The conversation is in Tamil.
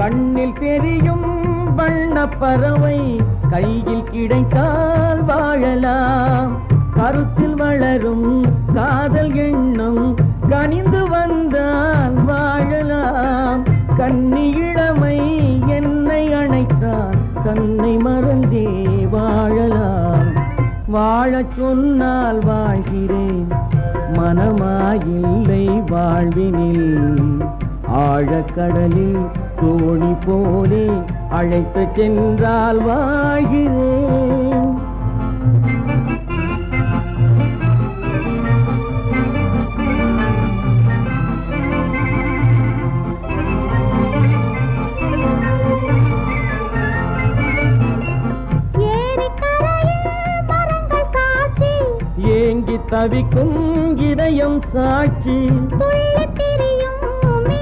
கண்ணில் தெரியும் வண்ண பறவை கையில் கிடைத்தால் வாழலாம். கருத்தில் வளரும் காதல் எண்ணம் கனிந்து வந்தால் வாழலாம். கன்னி இளமை என்னை அணைத்தால் தன்னை மறந்தே வாழலாம். வாழச் சொன்னால் வாழ்கிறேன், மனமாயில்லை வாழ்வினில். ஆழக்கடலில் தோணி போலே அழைத்து சென்றால் வாழ்கிறேன். ஏங்கி தவிக்கும் இதயம் சாட்சி. துள்ளித் திரி